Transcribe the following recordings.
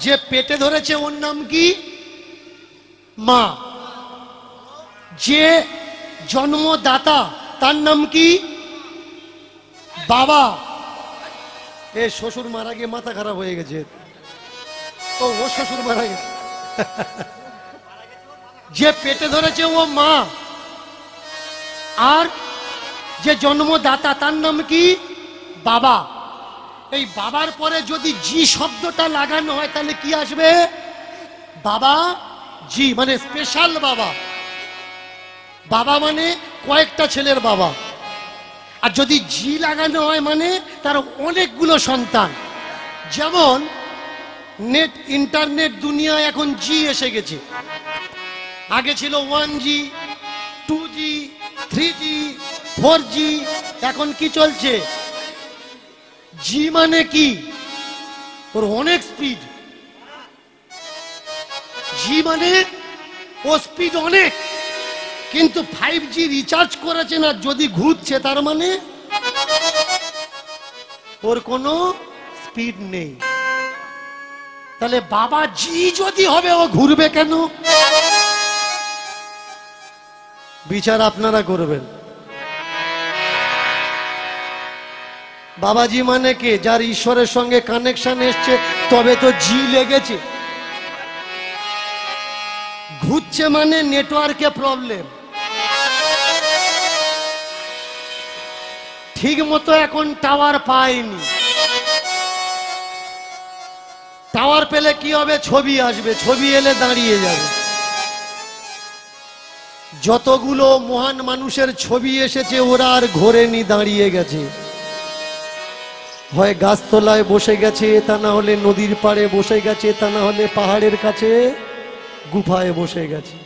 যে পেটে ধরেছে ওর নাম কি? মা। যে জন্মদাতা তার নাম কি? বাবা। এ শ্বশুর মারা গিয়ে মাথা খারাপ হয়ে গেছে। ও শ্বশুর মারা গেছে। যে পেটে ধরেছে ও মা, আর যে জন্মদাতা তার নাম কি? বাবা। এই বাবার পরে যদি জি শব্দটা লাগানো হয় তাহলে কি আসবে? বাবা জি, মানে স্পেশাল বাবা। বাবা মানে কয়েকটা ছেলের বাবা। আর যদি জি লাগানো হয় মানে তার অনেকগুলো সন্তান। যেমন নেট ইন্টারনেট দুনিয়ায় এখন জি এসে গেছে। আগে ছিল 1G 2G 3G 4G, এখন কি চলছে? জি মানে কি? ওর অনেক স্পিড। জি মানে ও স্পিড অনেক, কিন্তু 5G রিচার্জ করেছে না, যদি ঘুরছে তার মানে ওর কোনো স্পিড নেই। তাহলে বাবা জি যদি হবে ও ঘুরবে কেন? বিচার আপনারা করবেন। বাবাজি মানে কে? যার ঈশ্বরের সঙ্গে কানেকশন এসছে, তবে তো জি লেগেছে। ঘুরছে মানে নেটওয়ার্কে প্রবলেম। ঠিক মতো এখন টাওয়ার পায়নি। টাওয়ার পেলে কি হবে? ছবি আসবে, ছবি এলে দাঁড়িয়ে যাবে। যতগুলো মহান মানুষের ছবি এসেছে ওরা আর ঘোরেনি, দাঁড়িয়ে গেছে। হয় গাছতলায় বসে গেছে, তা না হলে নদীর পাড়ে বসে গেছে, তা না হলে পাহাড়ের কাছে গুফায় বসে গেছে।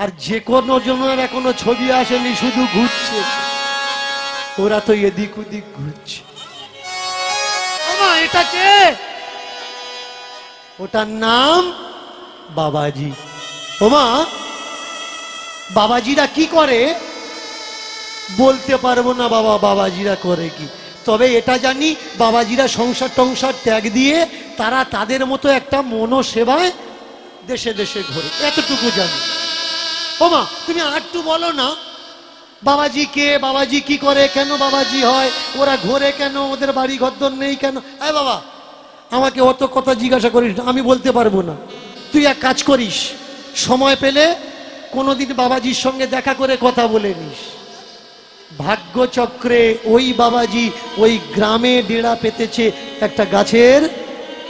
আর যে কোনো জনের এখনো ছবি আসেনি, শুধু ঘুরছে। ওরা তো এদিক ওদিক ঘুরছে। এটা কে? ওটার নাম বাবাজি। ওমা, বাবাজিরা কি করে বলতে পারবো না বাবা, বাবাজিরা করে কি। তবে এটা জানি, বাবাজিরা সংসার টংসার ত্যাগ দিয়ে তারা তাদের মতো একটা মনোসেবায় দেশে দেশে ঘোরে, এতটুকু জানি। ওমা, তুমি আরেকটু বলো না, বাবাজি কে, বাবাজি কি করে, কেন বাবাজি হয়, ওরা ঘোরে কেন, ওদের বাড়ি ঘরদর নেই কেন? বাবা, আমাকে অত কথা জিজ্ঞাসা করিস না, আমি বলতে পারবো না। তুই এক কাজ করিস, সময় পেলে কোনোদিন বাবাজির সঙ্গে দেখা করে কথা বলে নিস। ভাগ্যচক্রে ওই বাবাজি ওই গ্রামে ডেরা পেতেছে একটা গাছের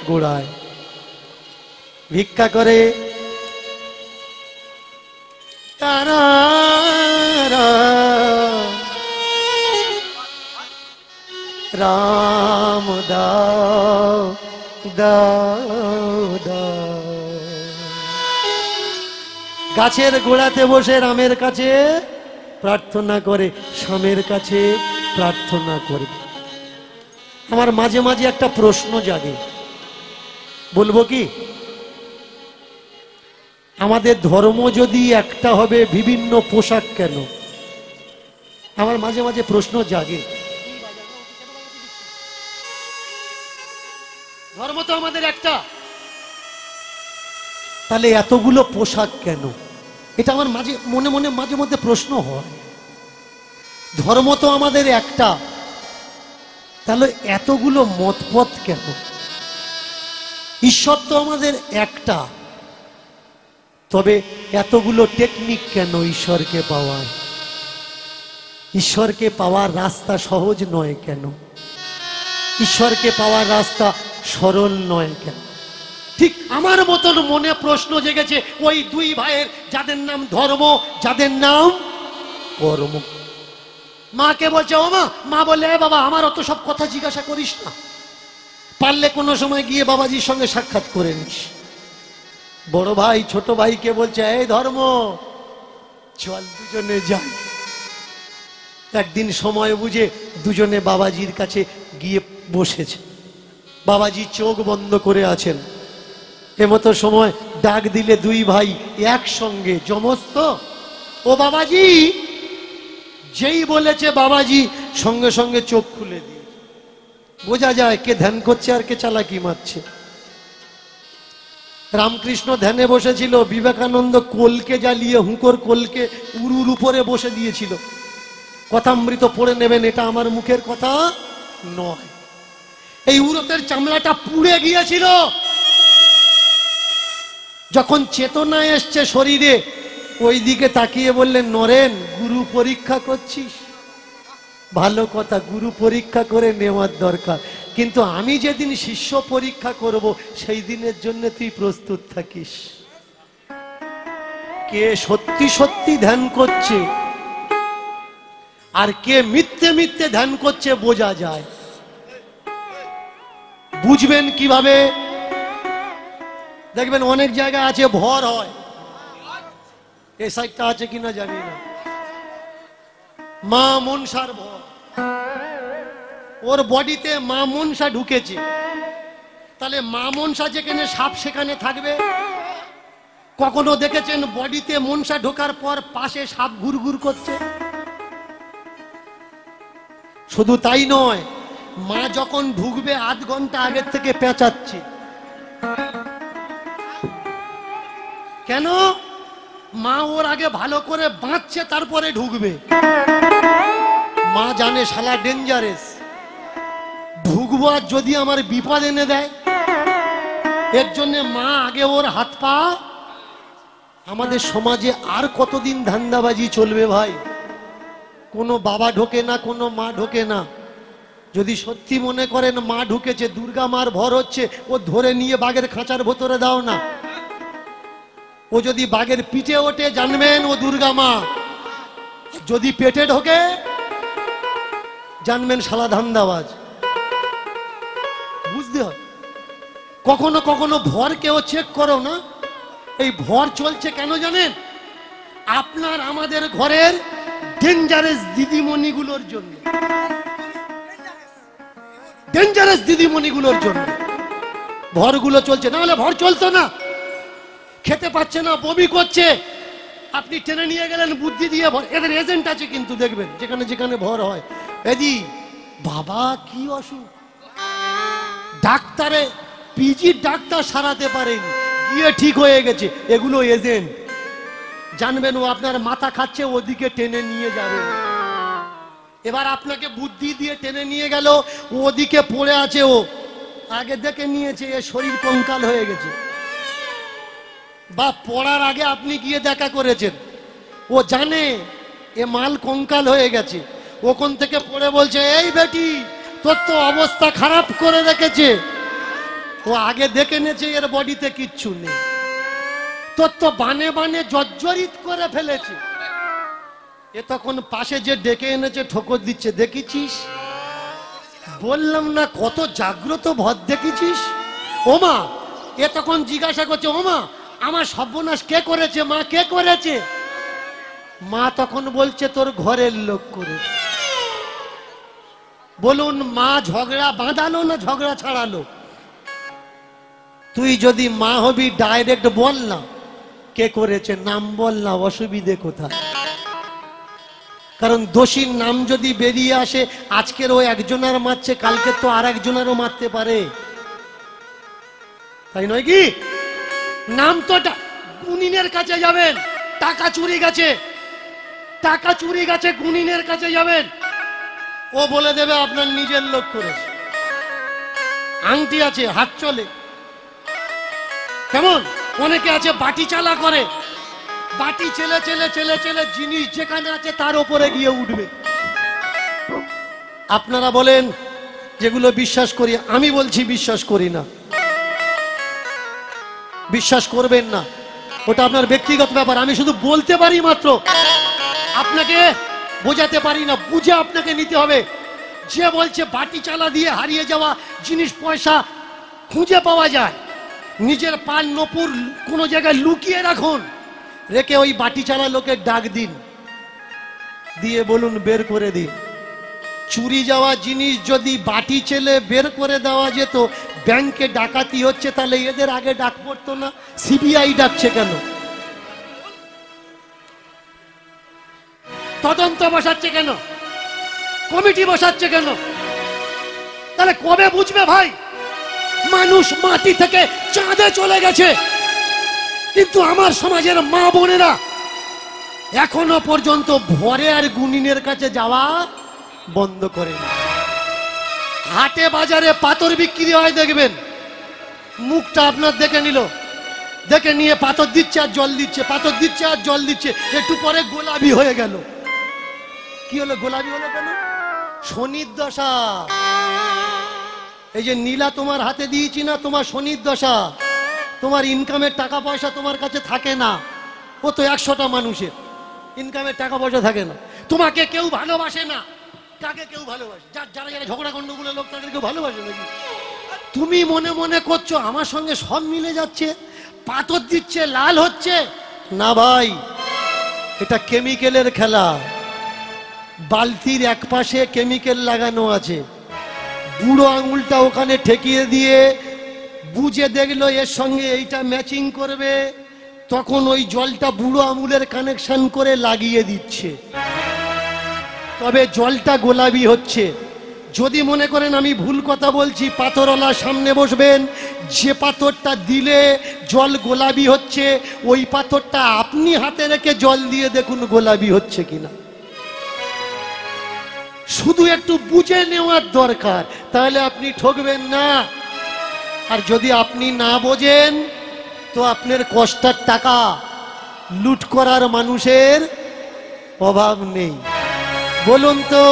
গোড়ায়, ভিক্ষা করে। তারা রাম দাও দাও দাও। গাছের গোড়াতে বসে রামের কাছে প্রার্থনা করে, স্বামীর কাছে প্রার্থনা করে। আমার মাঝে মাঝে একটা প্রশ্ন জাগে, বলবো কি? আমাদের ধর্ম যদি একটা হবে, বিভিন্ন পোশাক কেন? আমার মাঝে মাঝে প্রশ্ন জাগে। ধর্ম তো আমাদের একটা, তাহলে এতগুলো পোশাক কেন? এটা আমার মনে মনে মাঝে মধ্যে প্রশ্ন হয়। ধর্ম তো আমাদের একটা, তাহলে এতগুলো মতপথ কেন? ঈশ্বর তো আমাদের একটা, তবে এতগুলো টেকনিক কেন ঈশ্বরকে পাওয়ার? ঈশ্বরকে পাওয়ার রাস্তা সহজ নয় কেন? ঈশ্বরকে পাওয়ার রাস্তা সরল নয় কেন? ঠিক আমার মতন মনে প্রশ্ন জেগেছে ওই দুই ভাইয়ের, যাদের নাম ধর্ম, যাদের নাম কর্ম। মাকে বলছে, ও মা, মা বলে, বাবা আমার অত সব কথা জিজ্ঞাসা করিস না, পারলে কোনো সময় গিয়ে বাবাজির সঙ্গে সাক্ষাৎ করে নিস। বড় ভাই ছোট ভাইকে বলছে, এই ধর্ম, চল দুজনে যাই। একদিন সময় বুঝে দুজনে বাবাজির কাছে গিয়ে বসেছে। বাবাজি চোখ বন্ধ করে আছেন। এমতো সময় ডাক দিলে দুই ভাই একসঙ্গে, জমস্ত, ও বাবাজি। যেই বলেছে বাবাজি সঙ্গে সঙ্গে চোখ খুলে দিয়ে, বোঝা যায় কে ধ্যান করছে আর কে চালাকি মারছে। রামকৃষ্ণ ধ্যানে বসেছিল, বিবেকানন্দ কোলকে জ্বালিয়ে হুঁকোর কোলকে উরুর উপরে বসে দিয়েছিল। কথামৃত পড়ে নেবেন, এটা আমার মুখের কথা নয়। এই উরতের চামড়াটা পুড়ে গিয়েছিল। যখন চেতনা এসছে শরীরে, ওই দিকে তাকিয়ে বললেন, নরেন গুরু পরীক্ষা করছিস, ভালো কথা, গুরু পরীক্ষা করে নেওয়ার দরকার, কিন্তু আমি যেদিন শিষ্য পরীক্ষা করব সেই দিনের জন্য তুই প্রস্তুত থাকিস। কে সত্যি সত্যি ধ্যান করছে আর কে মিথ্যে মিথ্যে ধ্যান করছে বোঝা যায়। বুঝবেন কিভাবে? দেখবেন অনেক জায়গায় আছে ভর হয়, এই সাইডটা আছে কিনা জানি না, মা মনসার ভর, ওর বডিতে মা মনসা ঢুকেছে, তাহলে মা মনসা যেখানে সাপ সেখানে থাকবে। কখনো দেখেছেন বডিতে মনসা ঢোকার পর পাশে সাপ ঘুরঘুর করছে? শুধু তাই নয়, মা যখন ঢুকবে আধ ঘন্টা আগের থেকে পেঁচাচ্ছে। কেন? মা ওর আগে ভালো করে বাঁচছে, তারপরে ঢুকবে। মা জানে শালা ডেঞ্জারেস, ঢুকবো আর যদি আমার বিপদ এনে দেয়, এর জন্য মা আগে ওর হাত পা। আমাদের সমাজে আর কতদিন ধান্দাবাজি চলবে ভাই? কোনো বাবা ঢোকে না, কোনো মা ঢোকে না। যদি সত্যি মনে করেন মা ঢুকেছে, দুর্গা মার ভর হচ্ছে, ও ধরে নিয়ে বাঘের খাঁচার ভেতরে দাও না। ও যদি বাঘের পিঠে ওঠে, জানবেন ও দুর্গা মা। যদি পেটে ঢোকে, জানবেন শালা ধান্দাবাজ। বুঝতে হয়। কখনো কখনো ভর কেউ চেক করো না, এই ভর চলছে কেন জানেন? আপনার আমাদের ঘরের ডেঞ্জারাস দিদিমণিগুলোর জন্য, ডেঞ্জারাস দিদিমণিগুলোর জন্য ভরগুলো চলছে, না হলে ভর চলতো না। খেতে পাচ্ছে না, বমি করছে, আপনি টেনে নিয়ে গেলেন বুদ্ধি দিয়ে। ভর এদের এজেন্ট আছে কিন্তু, দেখবেন যেখানে যেখানে ভর হয়, এদি বাবা কি অসুখ, ডাক্তারে পিজি ডাক্তার সারাতে পারেনি, গিয়ে ঠিক হয়ে গেছে, এগুলো এজেন্ট। জানবেন ও আপনার মাথা খাচ্ছে, ওদিকে টেনে নিয়ে যাবে। এবার আপনাকে বুদ্ধি দিয়ে টেনে নিয়ে গেল, ওদিকে পড়ে আছে, ও আগে দেখে নিয়েছে এ শরীর কঙ্কাল হয়ে গেছে, বা পড়ার আগে আপনি গিয়ে দেখা করেছেন, ও জানে এ মাল কঙ্কাল হয়ে গেছে। ওখান থেকে পড়ে বলছে, এই বেটি তোর তো অবস্থা খারাপ করে রেখেছে। ও আগে দেখে নিয়েছে এর বডিতে কিচ্ছু নেই, তোর তো বানে বানে জর্জরিত করে ফেলেছে। এ তখন পাশে যে ডেকে এনেছে ঠোকর দিচ্ছে, দেখেছিস বললাম না কত জাগ্রত ভর দেখেছিস? ওমা, এ তখন জিজ্ঞাসা করছে, ওমা আমার সর্বনাশ কে করেছে? মা কে করেছে? মা তখন বলছে, তোর ঘরের লোক করেছে। বলুন, মা ঝগড়া বাঁধালো না ঝগড়া ছাড়ালো? তুই যদি মা হবি, ডাইরেক্ট বল না কে করেছে, নাম বল না, অসুবিধে কোথায়? কারণ দোষীর নাম যদি বেরিয়ে আসে, আজকের ও একজনের মারছে, কালকে তো আর একজনেরও মারতে পারে, তাই নয় কি? নাম তো গুণিনের কাছে যাবেন, টাকা চুরি গেছে, টাকা চুরি গেছে, গুণিনের কাছে যাবেন, ও বলে দেবে আপনার নিজের লোক করেছে। আংটি আছে, হাত চলে, কেমন? অনেকে আছে বাটি চালা করে, বাটি ছেলে ছেলে ছেলে ছেলে জিনিস যেখানে আছে তার উপরে গিয়ে উঠবে। আপনারা বলেন যেগুলো বিশ্বাস করি, আমি বলছি বিশ্বাস করি না, বিশ্বাস করবেন না, ওটা আপনার ব্যক্তিগত ব্যাপার। আমি শুধু বলতে পারি মাত্র, আপনাকে বোঝাতে পারি না, বুঝে আপনাকে নিতে হবে। যে বলছে বাটি চালা দিয়ে হারিয়ে যাওয়া জিনিস পয়সা খুঁজে পাওয়া যায়, নিজের পান নপুর কোনো জায়গায় লুকিয়ে রাখুন, রেখে ওই বাটি চালা লোকের ডাক দিন, দিয়ে বলুন বের করে দিন। চুরি যাওয়া জিনিস যদি বাটি ছেলে বের করে দেওয়া যেত, ব্যাংকে ডাকাতি হচ্ছে, তাহলে এদের আগে ডাক পড়তো না? সিবিআই ডাকছে কেন? তদন্ত বসাচ্ছে কেন? কমিটি বসাচ্ছে কেন? তাহলে কবে বুঝবে ভাই মানুষ মাটি থেকে চাঁদে চলে গেছে? কিন্তু আমার সমাজের মা বোনেরা এখনো পর্যন্ত ভরে আর গুনিনের কাছে যাওয়া বন্ধ করে না। হাটে বাজারে পাথর বিক্রি হয়, দেখবেন মুখটা আপনার দেখে নিল, দেখে নিয়ে পাথর দিচ্ছে আর জল দিচ্ছে, পাথর দিচ্ছে আর জল দিচ্ছে, একটু পরে গোলাপি হয়ে গেল। কি হলো? গোলাপি হলো কেন? শনির দশা। এই যে নীলা তোমার হাতে দিয়েছি না, তোমার শনির দশা। তোমার ইনকামের টাকা পয়সা তোমার কাছে থাকে না। ও তো 100টা মানুষের ইনকামের টাকা পয়সা থাকে না। তোমাকে কেউ ভালোবাসে না। কাকে কেউ ভালোবাসে? যারা যারা ঝগড়া গন্ডগোলের লোক তাদের কেউ ভালোবাসে নাকি? তুমি মনে মনে করছো আমার সঙ্গে সব মিলে যাচ্ছে, পাথর দিচ্ছে লাল হচ্ছে না। ভাই, এটা কেমিক্যালের খেলা। বালতির এক পাশে কেমিক্যাল লাগানো আছে, বুড়ো আঙুলটা ওখানে ঠেকিয়ে দিয়ে বুঝে দেখলো এর সঙ্গে এইটা ম্যাচিং করবে, তখন ওই জলটা বুড়ো আঙুলের কানেকশন করে লাগিয়ে দিচ্ছে, তবে জলটা গোলাপি হচ্ছে। যদি মনে করেন আমি ভুল কথা বলছি, পাথরওয়ালার সামনে বসবেন, যে পাথরটা দিলে জল গোলাপি হচ্ছে ওই পাথরটা আপনি হাতে রেখে জল দিয়ে দেখুন গোলাপি হচ্ছে কিনা। শুধু একটু বুঝে নেওয়ার দরকার, তাহলে আপনি ঠকবেন না। আর যদি আপনি না বোঝেন তো আপনার কষ্টের টাকা লুট করার মানুষের অভাব নেই। বলুন তো,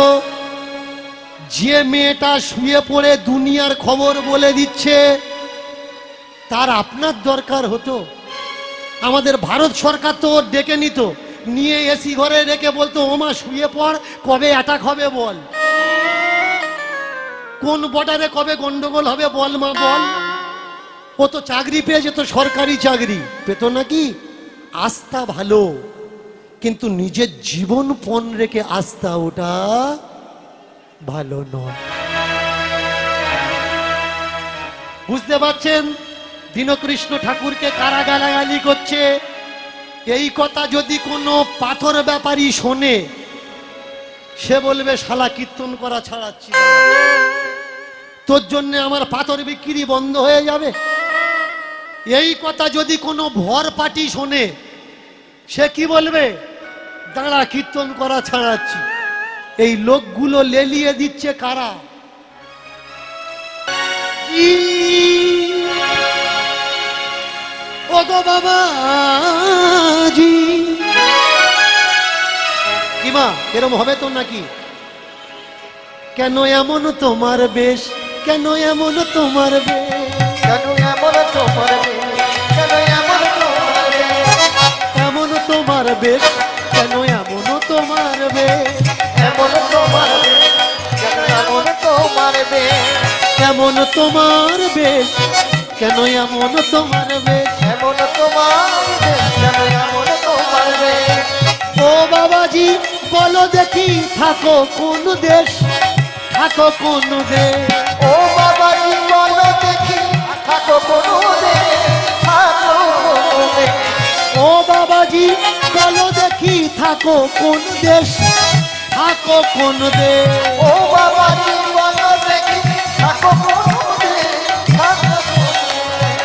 যে মেয়েটা শুয়ে পড়ে দুনিয়ার খবর বলে দিচ্ছে, তার আপনার দরকার হতো? আমাদের ভারত সরকার তো ডেকে নিত, নিয়ে এসি ঘরে রেখে বলতো ওমা শুয়ে পড়, কবে অ্যাটাক হবে বল, কোন বর্ডারে কবে গন্ডগোল হবে বল মা বল। ও তো চাকরি পেয়ে যেত, সরকারি চাকরি পেত নাকি? আস্থা ভালো, কিন্তু নিজের জীবন পণ রেখে আস্থা ওটা ভালো নয়। বুঝতে পারছেন? দীনকৃষ্ণ ঠাকুরকে কারা গালাগালি করছে? এই কথা যদি কোনো পাথর ব্যাপারী শোনে, সে বলবে শালা কীর্তন করা ছাড়াচ্ছি, তোর জন্য আমার পাথর বিক্রি বন্ধ হয়ে যাবে। এই কথা যদি কোনো ভর পার্টি শোনে, সে কি বলবে? দাঁড়া, কীর্তন করা ছাড়াচ্ছি। এই লোকগুলো লেলিয়ে দিচ্ছে কারা? ও গো বাবাজি, কি মা এরম হবে তো নাকি? কেন এমন তোমার বেশ, কেন এমন তোমার বেশ, কেন এমন তোমার বেশ, কেন এমন তোমার বেশ, এমন তোমার বেশ, কেন এমন তোমার বেশ, এমন তোমার বেশ, কেন এমন তোমার বেশ, এমন তোমার বেশ, কেন এমন তোমার বেশ, এমন তোমার বেশ, কেন এমন তোমার বেশ। ও বাবাজি বলো দেখি থাকো কোন দেশ, থাকো কোন দেশ, ও বাবাজি বলো দেখি থাকো কোন দেশ, থাকো কোন দেশ। ও বাবাজি বলো দেখি থাকো কোন দেশ, থাকো কোন দেশ, ও বাবাজি বলো দেখি থাকো কোন দেশ, থাকো কোন দেশ।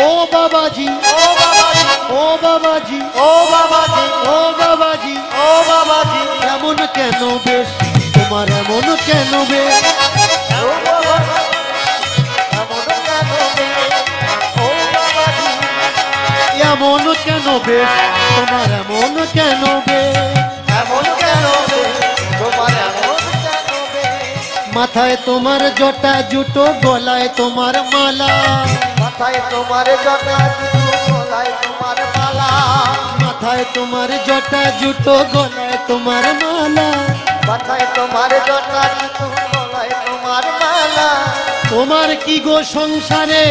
ও বাবাজি, ও বাবাজি, ও বাবাজি, ও বাবাজি, ও বাবাজি, ও বাবাজি, এমন কেন বেশ তোমার, এমন কেন বেশ, ও বাবাজি, এমন কেন বেশ, ও বাবাজি, এমন কেন বেশ তোমার, এমন কেন বেশ, এমন কেন বেশ, তোমার এমন কেন বেশ। মাথায় তোমার জটা জুটো, গলায় তোমার মালা, মাথায় তোমার জটা জুতো, গলায় তোমার মালা, মাথায় তোমার জটা জুটো, গলায় তোমার মালা, মাথায় তোমার জটা জুতো, গলায় তোমার মালা। তোমার কি গো সংসারে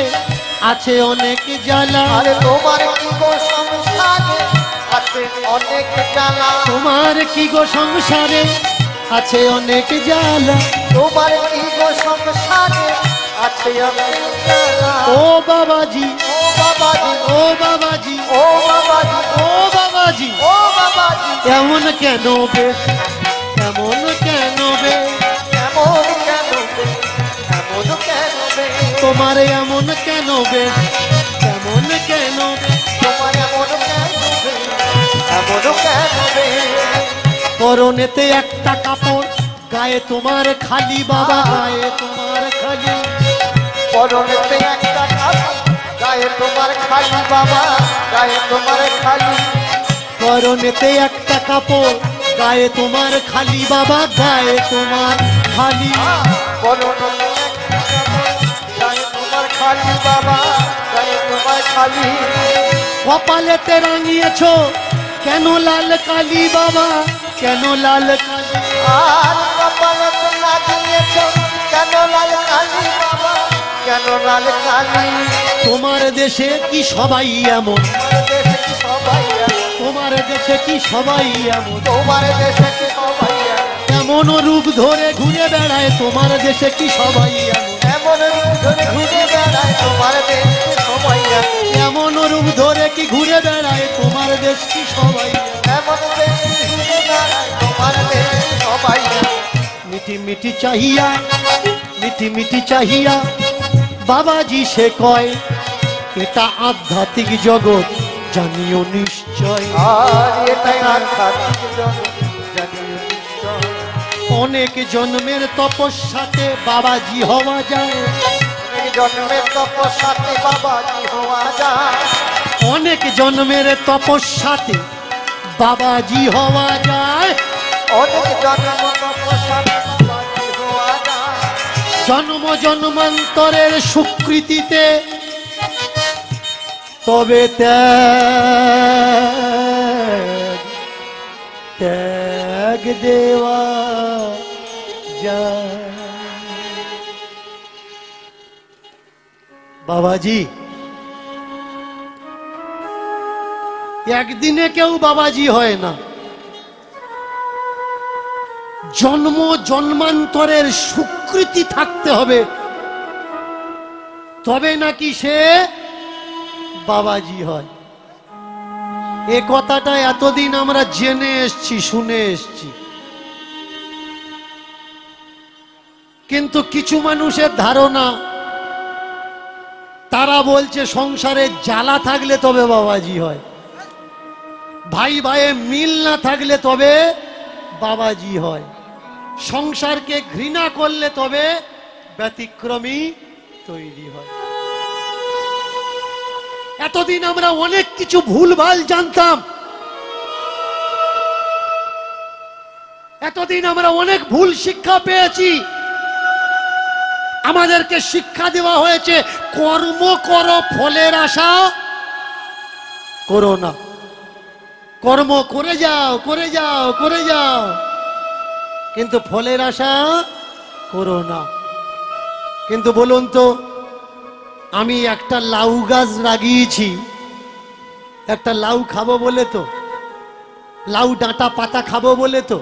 আছে অনেক জ্বালা, আরে তোমার কি গো সংসারে আছে অনেক জ্বালা, তোমার কি গো সংসারে আছে অনেক জ্বালা, তোমার কি গো সংসারে আছে অনেক জ্বালা। ও বাবাজি, ও বাবাজি, ও বাবাজি, ও বাবাজি, ও বাবাজি, ও বাবাজি, এমন কেন বেশ, এমন কেন বেশ, এমন কেন বেশ, এমন কেন বেশ। তোমার এমন কেন বেশ, এমন কেন বেশ, তোমার এমন পরনেতে একটা কাপড়, গায়ে তোমার খালি বাবা, গায়ে তোমার খালি। পরনেতে একটা কাপড়, গায়ে তোমার খালি বাবা, গায়ে তোমার খালি। পরনেতে একটা কাপড়, গায়ে তোমার খালি বাবা, গায়ে তোমার খালি। পরনেতে একটা কাপড়, গায়ে তোমার খালি বাবা, গায়ে তোমার খালি। কপালেতে রাঙিয়েছো কেন লাল কালি বাবা, কেন লাল কালি। আর কপালেতে লাগিয়েছো কেন লাল কালি বাবা, কেন লাল কালি। তোমার দেশে কি সবাই এমন, তোমার দেশে কি সবাই এমন, তোমার দেশে কি সবাই এমন, তোমার দেশে কি সবাই এমন, এমন রূপ ধরে ঘুরে বেড়ায় তোমার দেশে কি সবাই এমন, এমন রূপ ধরে ঘুরে বেড়ায় তোমার দেশে কি সবাই এমন, এমন রূপ ধরে কি ঘুরে বেড়ায় তোমার দেশ কি সবাই এমন। এমন দেশে ঘুরে বেড়ায় তোমার দেশে কি সবাই এমন। মিটি মিটি চাহিয়া, মিটি মিটি চাহিয়া বাবাজি সে কয়, এটা আধ্যাত্মিক জগৎ জানিও নিশ্চয়। আর এটাই আধ্যাত্মিক জগৎ জানিও নিশ্চয়। অনেক জন্মের তপস্যাতে বাবাজি হওয়া যায়, অনেক জন্মের তপস্যাতে বাবাজি হওয়া যায়, অনেক জন্মের তপস্যাতে বাবাজি হওয়া যায়। অনেক জন্ম তপস্যাতে বাবাজি হওয়া যায়। জন্ম জন্মান্তরের স্বীকৃতিতে তবে ত্যাগ, ত্যাগ দেওয়া যায়। বাবাজি একদিনে কেউ বাবাজি হয় না, জন্ম জন্মান্তরের স্বীকৃতি থাকতে হবে, তবে নাকি সে বাবাজি হয়। এ কথাটা এতদিন আমরা জেনে এসছি, শুনে এসছি, কিন্তু কিছু মানুষের ধারণা, তারা বলছে সংসারে জ্বালা থাকলে তবে বাবাজি হয়, ভাই ভাইয়ে মিল না থাকলে তবে বাবাজি হয়, সংসারকে ঘৃণা করলে তবে ব্যতিক্রমী তৈরি হয়। এতদিন আমরা অনেক কিছু ভুলভাল জানতাম, এতদিন আমরা অনেক ভুল শিক্ষা পেয়েছি। আমাদেরকে শিক্ষা দেওয়া হয়েছে কর্ম করো, ফলের আশা করো না, কর্ম করে যাও, করে যাও, করে যাও, কিন্তু ফলের আশা করো না। কিন্তু বলুন তো, আমি একটা লাউ গাছ লাগিয়েছি, একটা লাউ খাবো বলে তো, লাউ ডাঁটা পাতা খাবো বলে তো,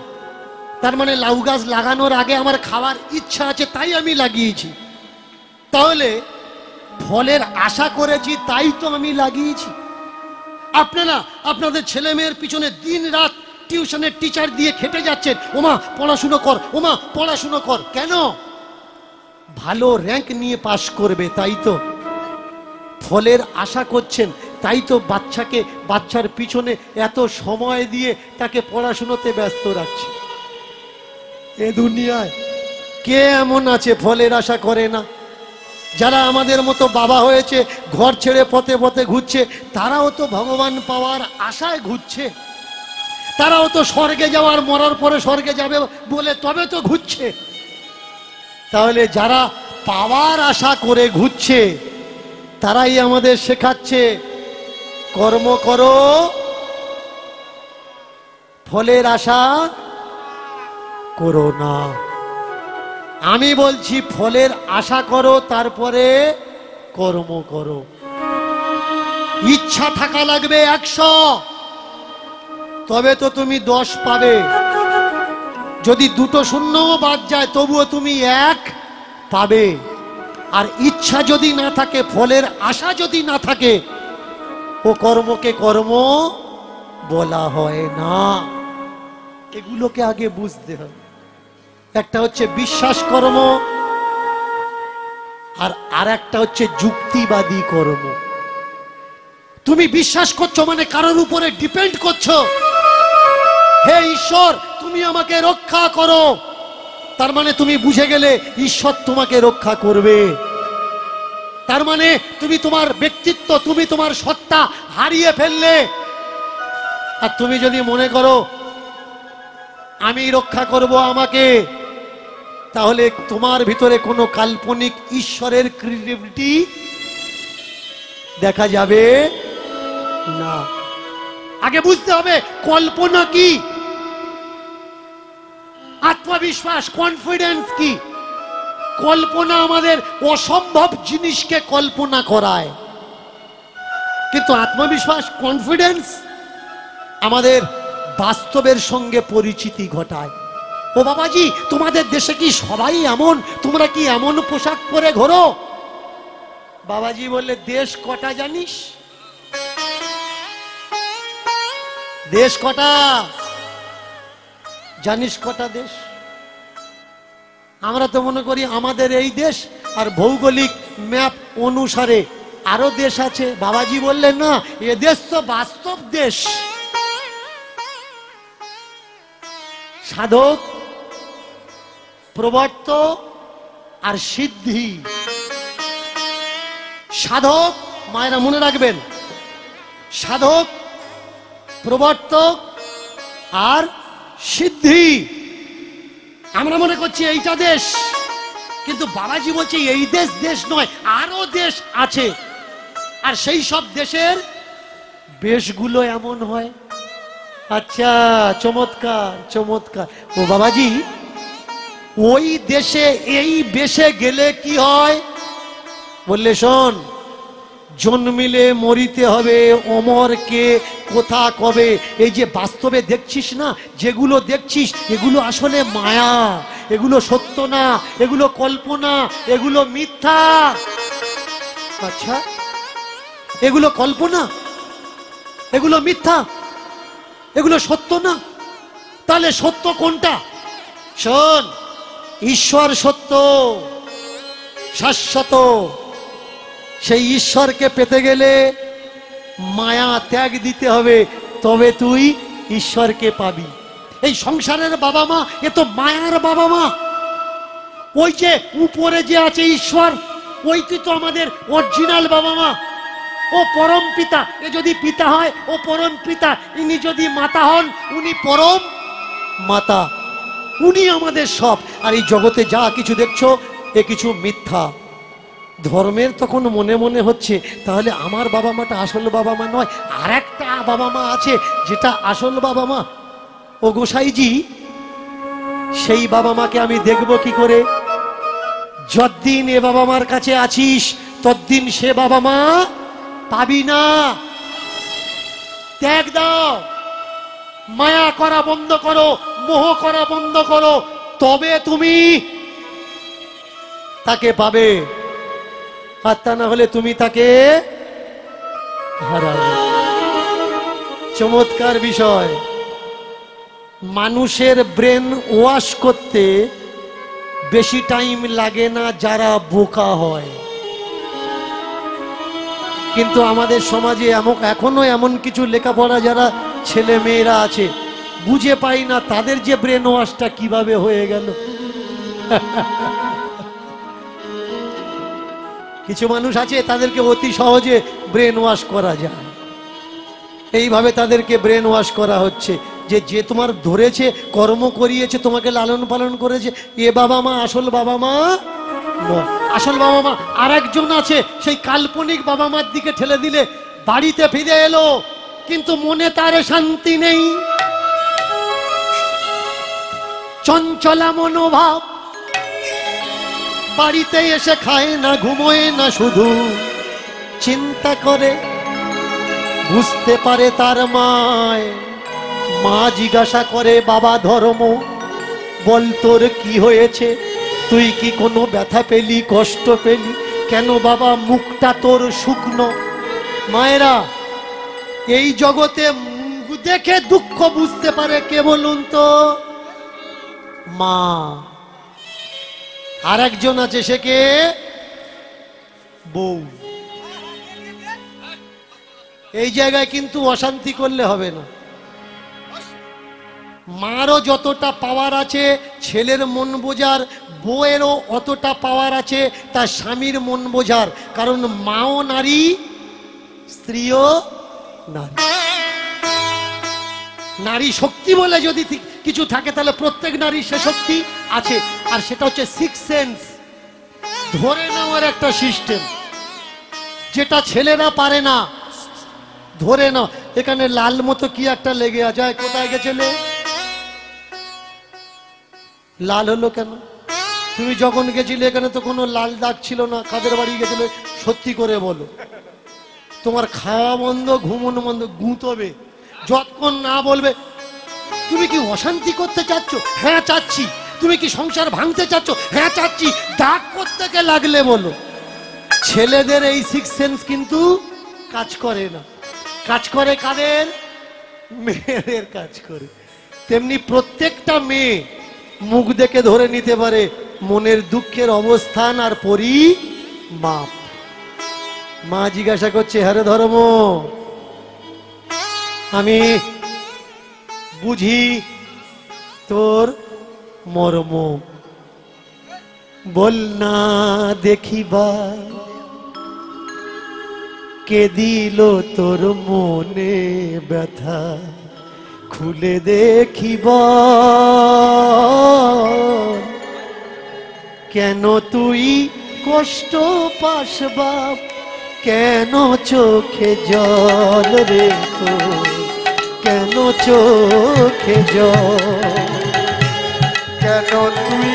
তার মানে লাউ গাছ লাগানোর আগে আমার খাওয়ার ইচ্ছা আছে তাই আমি লাগিয়েছি। তাহলে ফলের আশা করেছি তাই তো আমি লাগিয়েছি। আপনারা আপনাদের ছেলে মেয়ের পিছনে দিন রাত টিউশনের টিচার দিয়ে খেটে যাচ্ছেন, ওমা পড়াশুনো কর, ওমা পড়াশুনো কর, কেন? ভালো র্যাঙ্ক নিয়ে পাশ করবে, তাই তো। ফলের আশা করছেন, তাই তো বাচ্চাকে, বাচ্চার পিছনে এত সময় দিয়ে তাকে পড়াশুনোতে ব্যস্ত রাখছে। এ দুনিয়ায় কে এমন আছে ফলের আশা করে না? যারা আমাদের মতো বাবা হয়েছে, ঘর ছেড়ে পথে পথে ঘুরছে, তারাও তো ভগবান পাওয়ার আশায় ঘুরছে, তারাও তো স্বর্গে যাওয়ার, মরার পরে স্বর্গে যাবে বলে তবে তো ঘুরছে। তাহলে যারা পাওয়ার আশা করে ঘুরছে, তারাই আমাদের শেখাচ্ছে কর্ম করো, ফলের আশা করো না। আমি বলছি ফলের আশা করো, তারপরে কর্ম করো। ইচ্ছা থাকা লাগবে 100, তবে তো তুমি 10 পাবে। যদি 2টো শূন্যও বাদ যায় তবুও তুমি 1 পাবে। আর ইচ্ছা যদি না থাকে, ফলের আশা যদি না থাকে, ও কর্মকে কর্ম বলা হয় না। এগুলোকে আগে বুঝতে হবে। একটা হচ্ছে বিশ্বাস কর্ম, আর একটা হচ্ছে যুক্তিবাদী কর্ম। তুমি বিশ্বাস করছো মানে কারোর উপরে ডিপেন্ড করছো, হে ঈশ্বর তুমি আমাকে রক্ষা করো, তার মানে তুমি বুঝে গেলে ঈশ্বর তোমাকে রক্ষা করবে। তার মানে তুমি তোমার ব্যক্তিত্ব, তুমি তোমার সত্তা হারিয়ে ফেললে। আর তুমি যদি মনে করো আমি রক্ষা করব আমাকে, তাহলে তোমার ভিতরে কোনো কাল্পনিক ঈশ্বরের ক্রিয়েটিভিটি দেখা যাবে না। আগে বুঝতে হবে কল্পনা কি, আত্মবিশ্বাস কনফিডেন্স কি। কল্পনা আমাদের অসম্ভব জিনিসকে কল্পনা করায়, কিন্তু আত্মবিশ্বাস কনফিডেন্স আমাদের বাস্তবের সঙ্গে পরিচিতি ঘটায়। ও বাবাজি, তোমাদের দেশে কি সবাই এমন? তোমরা কি এমন পোশাক পরে ঘোরো? বাবাজি বললে, দেশ কটা জানিস? দেশ কটা জানিস? কটা দেশ? আমরা তো মনে করি আমাদের এই দেশ, আর ভৌগোলিক ম্যাপ অনুসারে আরো দেশ আছে। বাবাজি বললেন না, এ দেশ তো বাস্তব দেশ। সাধক, প্রবর্তক আর সিদ্ধি। সাধক, মায়েরা মনে রাখবেন, সাধক, প্রবর্তক আর সিদ্ধি। আমরা মনে করছি এইটা দেশ, কিন্তু বাবাজি বলছে এই দেশ দেশ নয়, আরো দেশ আছে। আর সেই সব দেশের বেশগুলো এমন হয়। আচ্ছা, চমৎকার চমৎকার। ও বাবাজি, ওই দেশে এই বেশে গেলে কি হয়? বললে শোন, জন্মিলে মরিতে হবে, অমর কে কোথা কবে। এই যে বাস্তবে দেখছিস না, যেগুলো দেখছিস এগুলো আসলে মায়া, এগুলো সত্য না, এগুলো কল্পনা, এগুলো মিথ্যা। আচ্ছা, এগুলো কল্পনা, এগুলো মিথ্যা, এগুলো সত্য না। তাহলে সত্য কোনটা? শোন, ঈশ্বর সত্য, শাশ্বত। সেই ঈশ্বরকে পেতে গেলে মায়া ত্যাগ দিতে হবে, তবে তুই ঈশ্বরকে পাবি। এই সংসারের বাবা মা এ তো মায়ার বাবা মা। ওই যে উপরে যে আছে ঈশ্বর, ওইটি তো আমাদের অরিজিনাল বাবা মা। ও পরম পিতা, এ যদি পিতা হয় ও পরম পিতা, ইনি যদি মাতা হন উনি পরম মাতা। উনি আমাদের সব। আর এই জগতে যা কিছু দেখছো এ কিছু মিথ্যা। ধর্মের তখন মনে মনে হচ্ছে, তাহলে আমার বাবা মাটা আসল বাবা মা নয়, আর একটা বাবা মা আছে যেটা আসল বাবা মা। ও গোসাইজি, সেই বাবা মাকে আমি দেখব কি করে? যতদিন এ বাবা মার কাছে আছিস ততদিন সে বাবা মা পাবি না। ত্যাগ দাও, মায়া করা বন্ধ করো, মোহ করা বন্ধ করো, তবে তুমি তাকে পাবে। আর তা না হলে তুমি তাকে হারাবে। চমৎকার বিষয়। মানুষের ব্রেন ওয়াশ করতে বেশি টাইম লাগে না যারা বোকা হয়। কিন্তু আমাদের সমাজে এখনো এমন কিছু লেখাপড়া যারা ছেলে মেয়েরা আছে, বুঝে পাই না তাদের যে ব্রেন ওয়াশটা কিভাবে হয়ে গেল। কিছু মানুষ আছে তাদেরকে অতি সহজে ব্রেন ওয়াশ করা যায়। এইভাবে তাদেরকে ব্রেন ওয়াশ করা হচ্ছে যে যে তোমার ধরেছে, কর্ম করিয়েছে, তোমাকে লালন পালন করেছে, এ বাবা মা আসল বাবা মা নয়। আসল বাবা মা আর একজন আছে, সেই কাল্পনিক বাবা মার দিকে ঠেলে দিলে বাড়িতে ফিরে এলো কিন্তু মনে তার শান্তি নেই, চঞ্চলা মনোভাব। বাড়িতে এসে খায় না, ঘুমোয় না, শুধু চিন্তা করে। বুঝতে পারে তার মায়, মা জিজ্ঞাসা করে, বাবা ধর্ম বল তোর কি হয়েছে? তুই কি কোনো ব্যথা পেলি, কষ্ট পেলি? কেন বাবা মুখটা তোর শুকনো? মায়েরা, এই জগতে মুখ দেখে দুঃখ বুঝতে পারে কে বলুন তো? মা। আর একজন আছে, সে কে? বউ। এই জায়গায় কিন্তু অশান্তি করলে হবে না। মারও যতটা পাওয়ার আছে ছেলের মন বোঝার, বউয়েরও অতটা পাওয়ার আছে তার স্বামীর মন বোঝার। কারণ মাও নারী, স্ত্রীও নারী। নারী শক্তি বলে যদি কিছু থাকে তাহলে প্রত্যেক নারী সে শক্তি আছে। আর সেটা হচ্ছে সিক্স সেন্স, ধরে নেওয়ার একটা সিস্টেম, যেটা ছেলেরা পারে না। ধরে নাও, এখানে লাল মতো কি একটা লেগে আছে, কোথায় গেছিলে? লাল হলো কেন? তুমি যখন গেছিলে এখানে তো কোনো লাল দাগ ছিল না, কাদের বাড়ি গেছিলে? সত্যি করে বলো। তোমার খাওয়া বন্ধ, ঘুমনো বন্ধ, গুঁতবে যতক্ষণ না বলবে। তুমি কি অশান্তি করতে চাচ্ছ? হ্যাঁ চাচ্ছি। তুমি কি সংসার ভাঙতে চাচ্ছ? হ্যাঁ চাচ্ছি। দাগ করতে লাগলে বলো। ছেলেদের এই সিক্স সেন্স কিন্তু কাজ করে না। কাজ করে কাদের? মেয়েদের কাজ করে। তেমনি প্রত্যেকটা মেয়ে মুখ দেখে ধরে নিতে পারে মনের দুঃখের অবস্থান আর পরিমাপ। মা জিজ্ঞাসা করছে, হ্যারে ধর্ম, আমি বুঝি তোর মর্ম, বল না দেখিবা কে দিল তোর মনে ব্যথা, খুলে দেখিবা কেন তুই কষ্ট পাস বাপ, কেন চোখে জল রে তোর, কেন চোখে জল, কেন তুই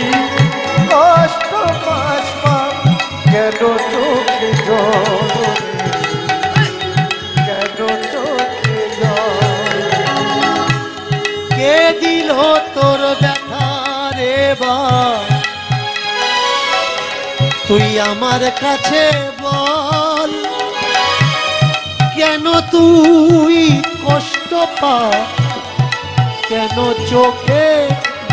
কষ্ট পাস বাপ, কেন চোখে জল, কেন চোখে জল, কে দিল তোর ব্যথা রে বাপ, তুই আমার কাছে বল, কেন তুই কষ্ট পা, কেন চোখে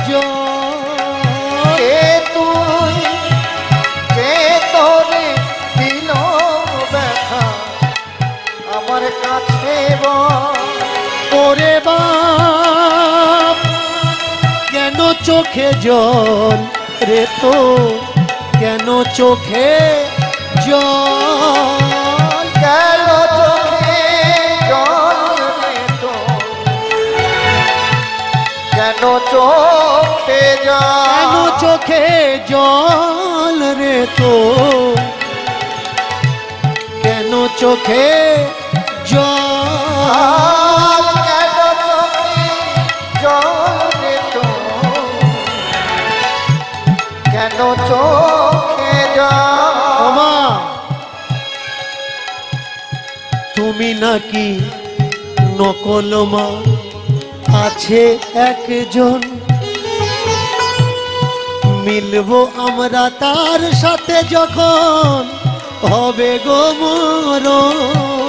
জল, কে তুই, কে তোরে দিল ব্যথা আমার কাছে বল, ওরে বাপ কেন চোখে জল রে তো, কেন চোখে জল, কেন চোখে জল রে তোর, কেন চোখে কেন জল, চোখে জল রে তো, কেন চোখে জল, কেন চোখে জল রে তোর, কেন চোখে জল, ওমা তুমি নাকি নকল মা, আছে একজন, মিলবো আমরা তার সাথে যখন হবে গো মরণ,